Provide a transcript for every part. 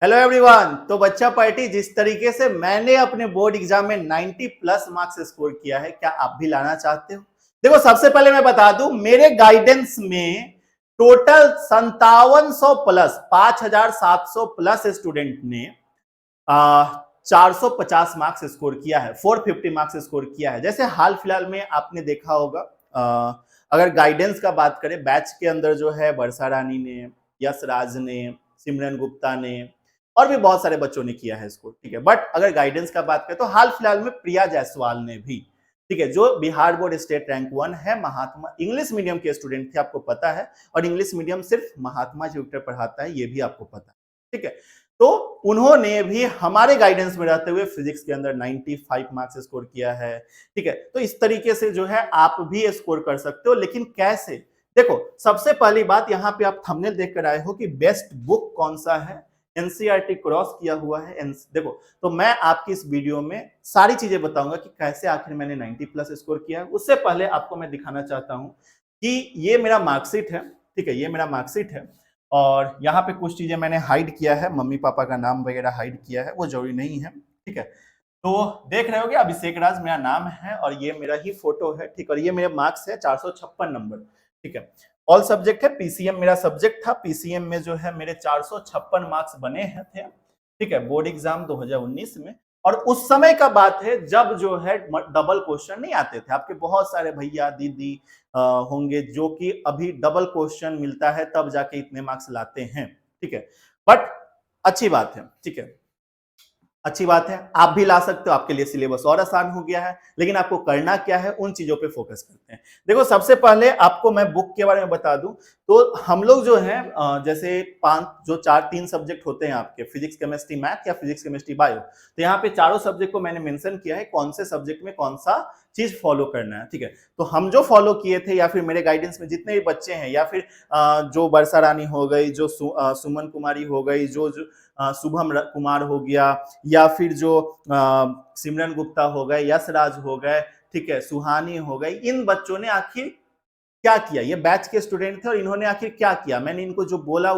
Hello everyone. तो बच्चा party, जिस तरीके से मैंने अपने बोर्ड एग्जाम में 90 प्लस मार्क्स स्कोर किया है, क्या आप भी लाना चाहते हो? देखो, सबसे पहले मैं बता दूं, मेरे गाइडेंस में टोटल 5700 प्लस 5700 प्लस स्टूडेंट ने 450 मार्क्स स्कोर किया है, 450 मार्क्स स्कोर किया है। जैसे हाल फिलहाल में आपने देखा होगा, अगर गाइडेंस का बात करें, बैच के अंदर जो है वर्षा रानी ने, यश राज ने, सिमरन गुप्ता ने और भी बहुत सारे बच्चों ने किया है स्कोर, ठीक है। बट अगर गाइडेंस का बात करें तो हाल फिलहाल में प्रिया जायसवाल ने भी, ठीक है, जो बिहार बोर्ड स्टेट रैंक 1 है, महात्मा इंग्लिश मीडियम के स्टूडेंट थे, आपको पता है। और इंग्लिश मीडियम सिर्फ महात्मा ट्यूटर पढ़ाता है, ये भी आपको पता है, ठीक है। तो उन्होंने भी हमारे गाइडेंस में रहते हुए फिजिक्स के अंदर 95 मार्क्स स्कोर किया है, ठीक है। तो इस तरीके से जो है आप भी स्कोर कर सकते हो, लेकिन कैसे? देखो, सबसे पहली बात, यहाँ पे आप थंबनेल देखकर आए हो कि बेस्ट बुक कौन सा है, एनसीईआरटी क्रॉस किया हुआ है। देखो, तो मैं आपकी इस वीडियो में सारी चीजें बताऊंगा कि कैसे आखिर मैंने 90 प्लस स्कोर किया है। उससे पहले आपको मैं दिखाना चाहता हूं कि ये मेरा मार्कशीट है, ठीक है, ये मेरा मार्कशीट है। और यहाँ पे कुछ चीजें मैंने हाइड किया है, मम्मी पापा का नाम वगैरह हाइड किया है, वो जरूरी नहीं है, ठीक है। तो देख रहे होगे, अभिषेक राज मेरा नाम है और ये मेरा ही फोटो है, ठीक। और ये मेरे मार्क्स है 456 नंबर, ठीक है। ऑल सब्जेक्ट है, पीसीएम मेरा सब्जेक्ट था, पीसीएम में जो है मेरे 456 मार्क्स बने हैं थे, ठीक है, बोर्ड एग्जाम 2019 में। और उस समय का बात है जब जो है डबल क्वेश्चन नहीं आते थे। आपके बहुत सारे भैया दीदी होंगे जो कि अभी डबल क्वेश्चन मिलता है तब जाके इतने मार्क्स लाते हैं, ठीक है। बट अच्छी बात है, ठीक है, अच्छी बात है, आप भी ला सकते हो, आपके लिए सिलेबस और आसान हो गया है। लेकिन आपको करना क्या है, उन चीजों पे फोकस करते हैं। देखो, सबसे पहले आपको मैं बुक के बारे में बता दूं तो हम लोग जो है जैसे तीन सब्जेक्ट होते हैं आपके, फिजिक्स केमिस्ट्री मैथ या फिजिक्स केमिस्ट्री बायो। तो यहाँ पे चारों सब्जेक्ट को मैंने मेंशन किया है, कौन से सब्जेक्ट में कौन सा चीज फॉलो करना है, ठीक है। तो हम जो फॉलो किए थे, या फिर मेरे गाइडेंस में जितने भी बच्चे हैं, या फिर जो वर्षा रानी हो गई, जो सुमन कुमारी हो गई, जो शुभम कुमार हो गया, या फिर जो सिमरन गुप्ता हो गए, यश राज हो गए, ठीक है, सुहानी हो गई, इन बच्चों ने आखिर क्या किया? ये बैच के स्टूडेंट थे और इन्होंने आखिर क्या किया? मैंने इनको जो बोला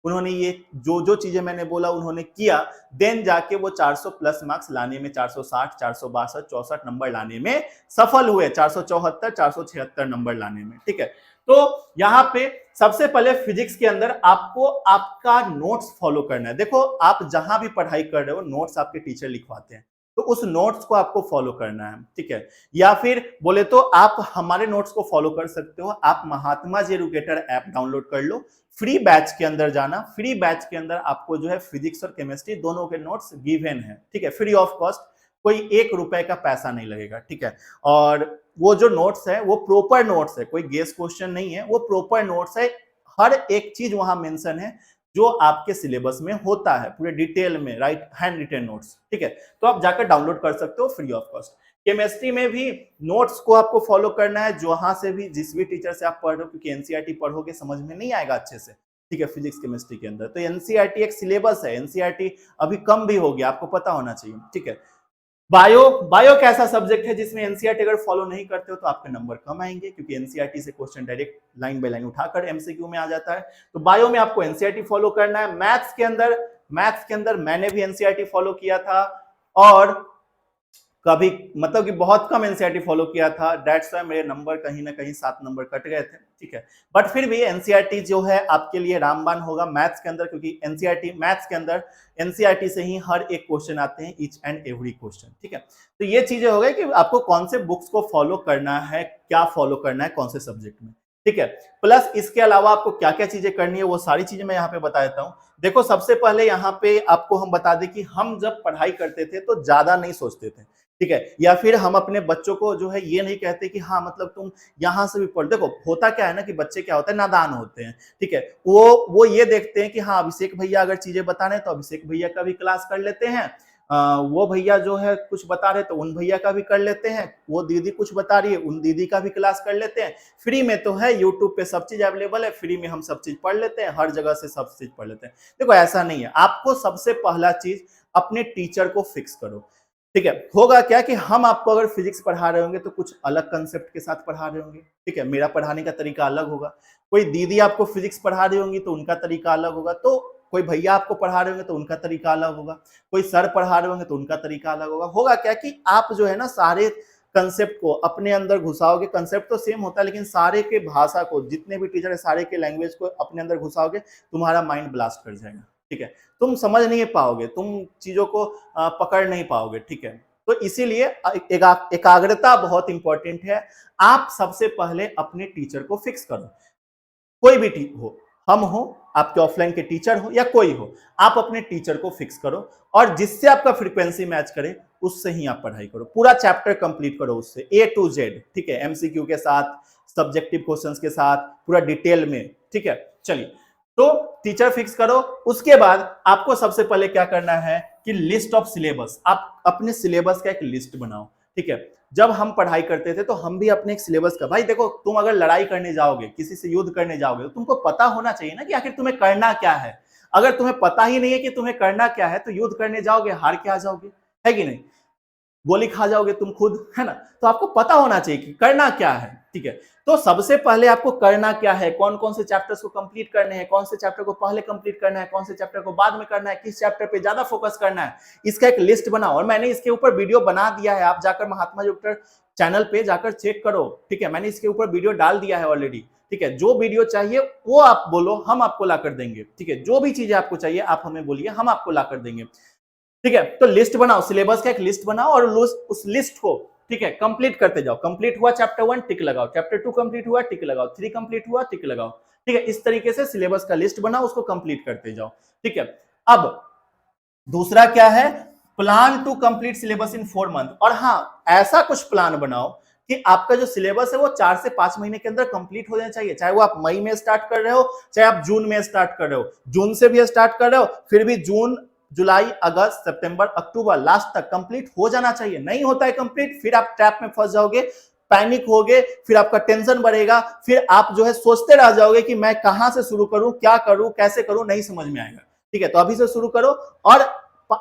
उन्होंने ये जो जो चीजें मैंने बोला उन्होंने किया, देन जाके वो 400 प्लस मार्क्स लाने में, 460, 462, 64 नंबर लाने में सफल हुए, 474, 476 नंबर लाने में, ठीक है। तो यहाँ पे सबसे पहले फिजिक्स के अंदर आपको आपका नोट्स फॉलो करना है। देखो, आप जहां भी पढ़ाई कर रहे हो, नोट्स आपके टीचर लिखवाते हैं, तो उस नोट्स को आपको फॉलो करना है, ठीक है। या फिर बोले तो आप हमारे नोट्स को फॉलो कर सकते हो, आप Mahatma ji educator app download कर लो, फ्री बैच के अंदर जाना, फ्री बैच के अंदर आपको जो है फिजिक्स और केमिस्ट्री दोनों के नोट्स गिवन है, ठीक है, फ्री ऑफ कॉस्ट, कोई 1 रुपए का पैसा नहीं लगेगा, ठीक है। और वो जो नोट्स है वो प्रॉपर नोट्स है, कोई गेस क्वेश्चन नहीं है, वो प्रॉपर नोट्स है। हर एक चीज वहां मेंशन है जो आपके सिलेबस में होता है, पूरे डिटेल में, राइट, हैंड रिटन नोट्स, ठीक है। तो आप जाकर डाउनलोड कर सकते हो फ्री ऑफ कॉस्ट। केमिस्ट्री में भी नोट्स को आपको फॉलो करना है, जहां से भी, जिस भी टीचर से आप पढ़ रहे हो, क्योंकि एनसीईआरटी पढ़ोगे समझ में नहीं आएगा अच्छे से, ठीक है, फिजिक्स केमिस्ट्री के अंदर। तो एनसीईआरटी एक सिलेबस है, एनसीईआरटी अभी कम भी हो गया, आपको पता होना चाहिए, ठीक है। बायो बायो कैसा सब्जेक्ट है जिसमें एनसीईआरटी अगर फॉलो नहीं करते हो तो आपके नंबर कम आएंगे, क्योंकि एनसीईआरटी से question direct line by line उठाकर एमसीक्यू में आ जाता है। तो बायो में आपको एनसीईआरटी फॉलो करना है। मैथ्स के अंदर मैंने भी एनसीईआरटी फॉलो किया था, और कभी मतलब कि बहुत कम एनसीईआरटी फॉलो किया था, दैट्स व्हाई मेरे नंबर कहीं ना कहीं 7 नंबर कट गए थे, ठीक है। बट फिर भी एनसीईआरटी जो है आपके लिए रामबाण होगा मैथ्स के अंदर, क्योंकि एनसीईआरटी मैथ्स के अंदर एनसीईआरटी से ही हर एक क्वेश्चन आते हैं, ईच एंड एवरी क्वेश्चन, ठीक है। तो ये चीजें हो गई कि आपको कौन से बुक्स को फॉलो करना है, क्या फॉलो करना है, कौन से सब्जेक्ट में, ठीक है। प्लस इसके अलावा आपको क्या क्या चीजें करनी है, वो सारी चीजें मैं यहाँ पे बता देता हूँ। देखो, सबसे पहले यहाँ पे आपको हम बता दें कि हम जब पढ़ाई करते थे तो ज्यादा नहीं सोचते थे, ठीक है। या फिर हम अपने बच्चों को जो है ये नहीं कहते कि हाँ मतलब तुम यहां से भी पढ़, देखो होता क्या है ना कि बच्चे क्या होता है, नादान होते हैं, ठीक है। वो ये देखते हैं कि हाँ अभिषेक भैया अगर चीजें बता रहे हैं तो अभिषेक भैया का भी क्लास कर लेते हैं, वो भैया जो है कुछ बता रहे तो उन भैया का भी कर लेते हैं, वो दीदी कुछ बता रही है उन दीदी का भी क्लास कर लेते हैं, फ्री में तो है, यूट्यूब पे सब चीज अवेलेबल है, फ्री में हम सब चीज पढ़ लेते हैं, हर जगह से सब चीज पढ़ लेते हैं। देखो, ऐसा नहीं है। आपको सबसे पहला चीज अपने टीचर को फिक्स करो, ठीक है। होगा क्या कि हम आपको अगर फिजिक्स पढ़ा रहे होंगे तो कुछ अलग कंसेप्ट के साथ पढ़ा रहे होंगे, ठीक है, मेरा पढ़ाने का तरीका अलग होगा। कोई दीदी आपको फिजिक्स पढ़ा रही होंगी तो उनका तरीका अलग होगा। तो कोई भैया आपको पढ़ा रहे होंगे तो उनका तरीका अलग होगा, कोई सर पढ़ा रहे होंगे तो उनका तरीका अलग होगा। होगा क्या कि आप जो है ना सारे कंसेप्ट को अपने अंदर घुसाओगे, कंसेप्ट तो सेम होता है लेकिन सारे के भाषा को, जितने भी टीचर है सारे के लैंग्वेज को अपने अंदर घुसाओगे, तुम्हारा माइंड ब्लास्ट कर जाएगा। ठीक है, तुम समझ नहीं पाओगे, तुम चीजों को पकड़ नहीं पाओगे। ठीक है, तो इसीलिए एकाग्रता बहुत इंपॉर्टेंट है। आप सबसे पहले अपने टीचर को फिक्स करो, कोई भी हो, हम हो, आपके ऑफलाइन के टीचर हो या कोई हो, आप अपने टीचर को फिक्स करो और जिससे आपका फ्रीक्वेंसी मैच करे उससे ही आप पढ़ाई करो। पूरा चैप्टर कंप्लीट करो उससे A to Z। ठीक है, एमसीक्यू के साथ, सब्जेक्टिव क्वेश्चंस के साथ, पूरा डिटेल में। ठीक है, चलिए, तो टीचर फिक्स करो। उसके बाद आपको सबसे पहले क्या करना है कि लिस्ट ऑफ सिलेबस, आप अपने सिलेबस का एक लिस्ट बनाओ। ठीक है, जब हम पढ़ाई करते थे तो हम भी अपने एक सिलेबस का, भाई देखो तुम अगर लड़ाई करने जाओगे, किसी से युद्ध करने जाओगे, तो तुमको पता होना चाहिए ना कि आखिर तुम्हें करना क्या है। अगर तुम्हें पता ही नहीं है कि तुम्हें करना क्या है तो युद्ध करने जाओगे, हार के आ जाओगे, है कि नहीं, गोली खा जाओगे तुम खुद, है ना। तो आपको पता होना चाहिए कि करना क्या है। ठीक है, तो सबसे पहले आपको करना क्या है, कौन कौन से चैप्टर्स को कंप्लीट करने हैं, कौन से चैप्टर को पहले कंप्लीट करना है, कौन से चैप्टर को बाद में करना है, किस चैप्टर पे ज्यादा फोकस करना है, इसका एक लिस्ट बनाओ। और मैंने इसके ऊपर वीडियो बना दिया है, आप जाकर महात्मा डॉक्टर चैनल पे जाकर चेक करो। ठीक है, मैंने इसके ऊपर वीडियो डाल दिया है ऑलरेडी। ठीक है, जो वीडियो चाहिए वो आप बोलो, हम आपको ला कर देंगे। ठीक है, जो भी चीजें आपको चाहिए आप हमें बोलिए, हम आपको ला कर देंगे। ठीक है, तो लिस्ट बनाओ, सिलेबस का एक लिस्ट बनाओ और उस लिस्ट को, ठीक है, कंप्लीट करते जाओ। कंप्लीट हुआ चैप्टर 1 टिक लगाओ, चैप्टर 2 कंप्लीट हुआ टिक लगाओ, 3 कंप्लीट हुआ टिक लगाओ। ठीक है, इस तरीके से सिलेबस का लिस्ट बनाओ, उसको कंप्लीट करते जाओ। ठीक है, अब दूसरा क्या है, plan to complete syllabus in 4 month. और हाँ, ऐसा कुछ प्लान बनाओ कि आपका जो सिलेबस है वो 4 से 5 महीने के अंदर कंप्लीट हो जाना चाहिए। चाहे वो आप मई में स्टार्ट कर रहे हो, चाहे आप जून में स्टार्ट कर रहे हो, जून से भी स्टार्ट कर रहे हो, फिर भी जून, जुलाई, अगस्त, सितंबर, अक्टूबर लास्ट तक कंप्लीट हो जाना चाहिए। नहीं होता है कंप्लीट, फिर आप ट्रैप में फंस जाओगे, पैनिक होगे, फिर आपका टेंशन बढ़ेगा, फिर आप जो है सोचते रह जाओगे कि मैं कहां से शुरू करूं, क्या करूं, कैसे करूं, नहीं समझ में आएगा। ठीक है, तो अभी से शुरू करो और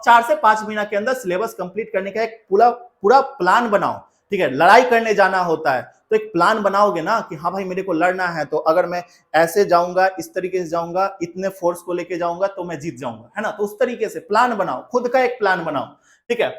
4 से 5 महीना के अंदर सिलेबस कंप्लीट करने का एक पूरा पूरा प्लान बनाओ। ठीक है, लड़ाई करने जाना होता है तो एक प्लान बनाओगे ना कि हाँ भाई मेरे को लड़ना है, तो अगर मैं ऐसे जाऊंगा, इस तरीके से जाऊंगा, इतने फोर्स को लेके जाऊंगा तो मैं जीत जाऊंगा, है ना। तो उस तरीके से प्लान बनाओ, खुद का एक प्लान बनाओ। ठीक है,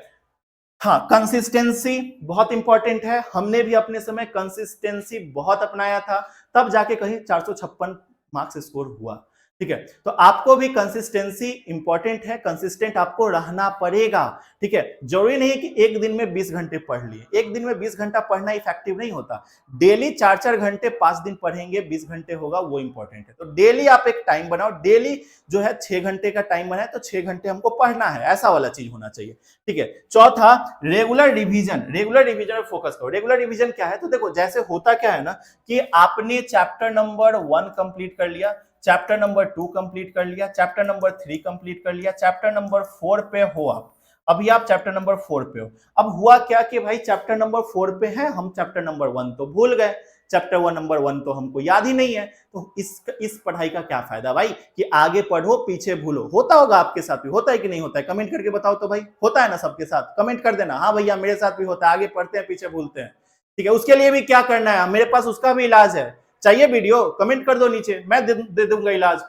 हाँ, कंसिस्टेंसी बहुत इंपॉर्टेंट है। हमने भी अपने समय कंसिस्टेंसी बहुत अपनाया था, तब जाके कहीं 456 मार्क्स स्कोर हुआ। ठीक है, तो आपको भी कंसिस्टेंसी इंपॉर्टेंट है, कंसिस्टेंट आपको रहना पड़ेगा। ठीक है, जरूरी नहीं है कि एक दिन में 20 घंटे पढ़ लिए, एक दिन में 20 घंटा पढ़ना इफेक्टिव नहीं होता। डेली 4-4 घंटे 5 दिन पढ़ेंगे, 20 घंटे होगा, वो इंपॉर्टेंट है। तो डेली आप एक टाइम बनाओ, डेली जो है 6 घंटे का टाइम बनाए तो 6 घंटे हमको पढ़ना है, ऐसा वाला चीज होना चाहिए। ठीक है, चौथा, रेगुलर रिवीजन। रेगुलर रिवीजन पर फोकस करो। रेगुलर रिवीजन क्या है, तो देखो जैसे होता क्या है ना कि आपने चैप्टर नंबर 1 कंप्लीट कर लिया, चैप्टर नंबर 2 कंप्लीट कर लिया, चैप्टर नंबर 3 कंप्लीट कर लिया, चैप्टर नंबर 4 पे हो आप, अभी आप चैप्टर नंबर 4 पे हो। अब हुआ क्या कि भाई चैप्टर नंबर 4 पे है, हम चैप्टर नंबर 1 तो भूल गए, चैप्टर 1 नंबर 1 तो हमको याद ही नहीं है। तो इस पढ़ाई का क्या फायदा भाई कि आगे पढ़ो पीछे भूलो। होता होगा आपके साथ भी, होता है कि नहीं होता है, कमेंट करके बताओ तो भाई, होता है ना सबके साथ, कमेंट कर देना, हाँ भैया मेरे साथ भी होता है, आगे पढ़ते हैं पीछे भूलते हैं। ठीक है, उसके लिए भी क्या करना है, मेरे पास उसका भी इलाज है, चाहिए वीडियो कमेंट कर दो नीचे, मैं दे दूंगा इलाज।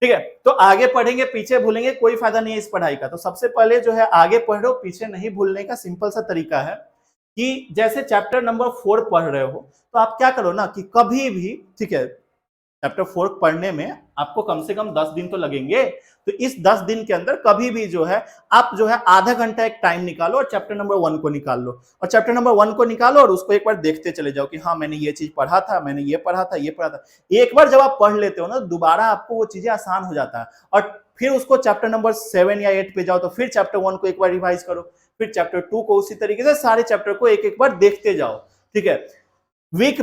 ठीक है, तो आगे पढ़ेंगे पीछे भूलेंगे, कोई फायदा नहीं है इस पढ़ाई का। तो सबसे पहले जो है आगे पढ़ो पीछे नहीं भूलने का सिंपल सा तरीका है कि जैसे चैप्टर नंबर 4 पढ़ रहे हो तो आप क्या करो ना कि कभी भी, ठीक है, चैप्टर 4 पढ़ने में आपको कम से कम 10 दिन तो लगेंगे, तो इस 10 दिन के अंदर कभी भी जो है आप जो है आधा घंटा एक टाइम निकालो और चैप्टर नंबर 1 को निकाल लो, और चैप्टर नंबर 1 को निकालो और उसको एक बार देखते चले जाओ कि हाँ मैंने ये चीज पढ़ा था, मैंने ये पढ़ा था, ये पढ़ा था। एक बार जब आप पढ़ लेते हो ना, दोबारा आपको वो चीजें आसान हो जाता है। और फिर उसको चैप्टर नंबर 7 या 8 पे जाओ तो फिर चैप्टर 1 को एक बार रिवाइज करो, फिर चैप्टर 2 को उसी तरीके से सारे चैप्टर को एक एक बार देखते जाओ। ठीक है, वीक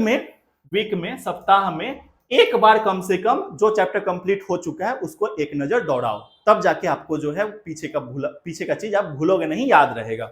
में सप्ताह में एक बार कम से कम जो चैप्टर कंप्लीट हो चुका है उसको एक नजर दौड़ाओ, तब जाके आपको जो है पीछे का चीज आप भूलोगे नहीं, याद रहेगा।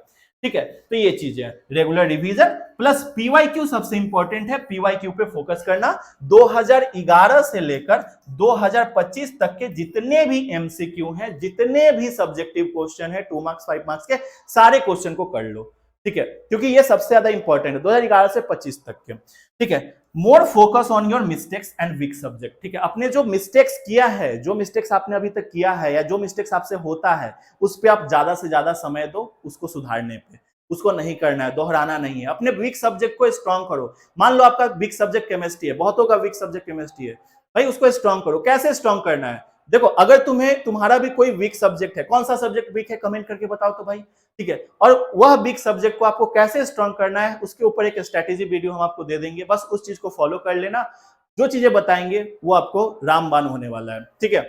ठीक है, तो ये चीज है रेगुलर रिवीजन प्लस पीवाईक्यू सबसे इंपॉर्टेंट है। पीवाईक्यू पे फोकस करना, 2011 से लेकर 2025 तक के जितने भी एमसीक्यू हैं, जितने भी सब्जेक्टिव क्वेश्चन है 2 मार्क्स 5 मार्क्स के, सारे क्वेश्चन को कर लो। ठीक है, क्योंकि ये सबसे ज्यादा इंपॉर्टेंट है 2011 से 25 तक के। ठीक है, more focus on your mistakes and weak subject. ठीक है, अपने जो मिस्टेक्स किया है, जो मिस्टेक्स आपने अभी तक किया है या जो मिस्टेक्स आपसे होता है, उस पर आप ज्यादा से ज्यादा समय दो उसको सुधारने पे, उसको नहीं करना है, दोहराना नहीं है। अपने वीक सब्जेक्ट को स्ट्रॉन्ग करो। मान लो आपका वीक सब्जेक्ट केमिस्ट्री है, बहुतों का वीक सब्जेक्ट केमिस्ट्री है, भाई उसको स्ट्रॉन्ग करो। कैसे स्ट्रॉन्ग करना है? देखो, अगर तुम्हारा भी कोई वीक सब्जेक्ट है, कौन सा सब्जेक्ट वीक है कमेंट करके बताओ तो भाई। ठीक है, और वह वीक सब्जेक्ट को आपको कैसे स्ट्रॉन्ग करना है उसके ऊपर एक स्ट्रेटेजी वीडियो हम आपको दे देंगे, बस उस चीज को फॉलो कर लेना। जो चीजें बताएंगे वो आपको रामबाण होने वाला है। ठीक है,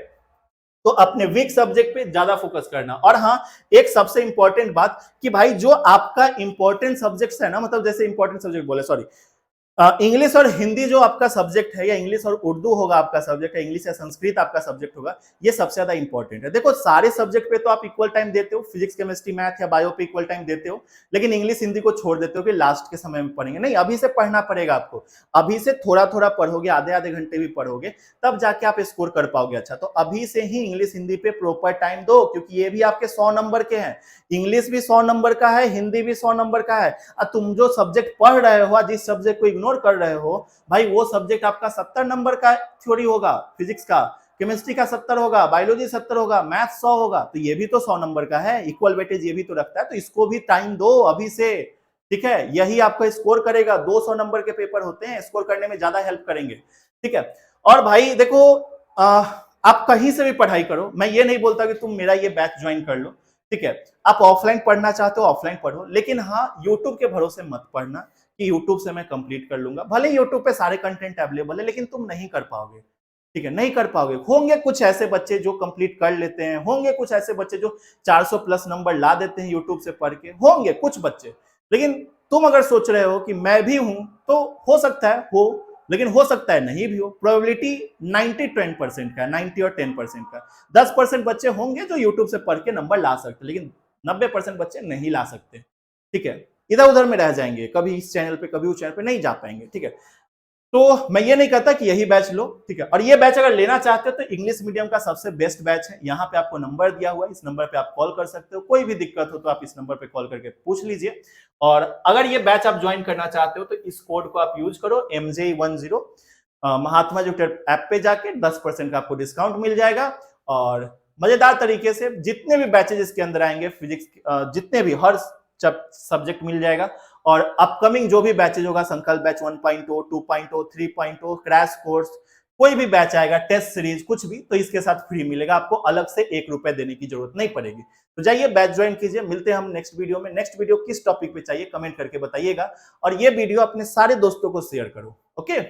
तो अपने वीक सब्जेक्ट पे ज्यादा फोकस करना। और हाँ, एक सबसे इंपॉर्टेंट बात कि भाई जो आपका इंपॉर्टेंट सब्जेक्ट है ना, मतलब जैसे इंपॉर्टेंट सब्जेक्ट बोले, सॉरी, इंग्लिश और हिंदी जो आपका सब्जेक्ट है, या इंग्लिश और उर्दू होगा आपका सब्जेक्ट, है इंग्लिश या संस्कृत आपका सब्जेक्ट होगा, ये सबसे ज्यादा इंपॉर्टेंट है। देखो, सारे सब्जेक्ट पे तो आप इक्वल टाइम देते हो, फिजिक्स केमिस्ट्री मैथ या बायो पे इक्वल टाइम देते हो, लेकिन इंग्लिश हिंदी को छोड़ देते हो कि लास्ट के समय में पढ़ेंगे। नहीं, अभी से पढ़ना पड़ेगा आपको। अभी से थोड़ा थोड़ा पढ़ोगे, आधे आधे घंटे भी पढ़ोगे, तब जाके आप स्कोर कर पाओगे अच्छा। तो अभी से ही इंग्लिश हिंदी पे प्रॉपर टाइम दो, क्योंकि ये भी आपके 100 नंबर के हैं। इंग्लिश भी 100 नंबर का है, हिंदी भी 100 नंबर का है। और तुम जो सब्जेक्ट पढ़ रहे हो, जिस सब्जेक्ट को इग्नोर कर रहे हो भाई, वो सब्जेक्ट आपका 70 नंबर का थ्योरी होगा, फिजिक्स का, केमिस्ट्री का 70 होगा, बायोलॉजी 70 होगा, मैथ 100 होगा, तो ये भी तो 100 नंबर का है, इक्वल वेटेज ये भी तो रखता है। तो इसको भी टाइम दो अभी से। ठीक है, यही आपका स्कोर करेगा। 200 नंबर के पेपर होते हैं, स्कोर करने में ज्यादा हेल्प करेंगे। ठीक है, और भाई देखो, आप कहीं से भी पढ़ाई करो, मैं ये नहीं बोलता कि तुम मेरा ये बैच ज्वाइन कर लो। ठीक है, आप ऑफलाइन पढ़ना चाहते हो ऑफलाइन पढ़ो, लेकिन हाँ, यूट्यूब के भरोसे मत पढ़ना कि यूट्यूब से मैं कंप्लीट कर लूंगा। भले यूट्यूब पे सारे कंटेंट अवेलेबल है, लेकिन तुम नहीं कर पाओगे। ठीक है, नहीं कर पाओगे। होंगे कुछ ऐसे बच्चे जो कंप्लीट कर लेते हैं, होंगे कुछ ऐसे बच्चे जो 400 प्लस नंबर ला देते हैं यूट्यूब से पढ़ के, होंगे कुछ बच्चे। लेकिन तुम अगर सोच रहे हो कि मैं भी हूं, तो हो सकता है हो, लेकिन हो सकता है नहीं भी हो। प्रोबेबिलिटी 90-10% का, 90 और 10% का। 10% बच्चे होंगे जो यूट्यूब से पढ़ के नंबर ला सकते, लेकिन 90% बच्चे नहीं ला सकते। ठीक है, इधर उधर में रह जाएंगे, कभी इस चैनल पे कभी उस चैनल पे नहीं जा पाएंगे। ठीक है, तो मैं ये नहीं कहता कि यही बैच लो। ठीक है, और ये बैच अगर लेना चाहते हो तो इंग्लिश मीडियम का सबसे बेस्ट बैच है। यहाँ पे आपको नंबर दिया हुआ है, इस नंबर पे आप कॉल कर सकते हो। कोई भी दिक्कत हो तो आप इस नंबर पे कॉल करके पूछ लीजिए। और अगर ये बैच आप ज्वाइन करना चाहते हो तो इस कोड को आप यूज करो, MJ10। महात्मा जूनियर ऐप पे जाके 10% का आपको डिस्काउंट मिल जाएगा। और मजेदार तरीके से जितने भी बैचेज इसके अंदर आएंगे, फिजिक्स जितने भी, हर सब्जेक्ट मिल जाएगा। और अपकमिंग जो भी बैचेज होगा, संकल्प बैच 1.0, 2.0, 3.0, क्रैश कोर्स, कोई भी बैच आएगा, टेस्ट सीरीज, कुछ भी, तो इसके साथ फ्री मिलेगा। आपको अलग से 1 रुपए देने की जरूरत नहीं पड़ेगी। तो जाइए बैच ज्वाइन कीजिए। मिलते हैं हम नेक्स्ट वीडियो में। नेक्स्ट वीडियो किस टॉपिक पे चाहिए कमेंट करके बताइएगा, और ये वीडियो अपने सारे दोस्तों को शेयर करो। ओके।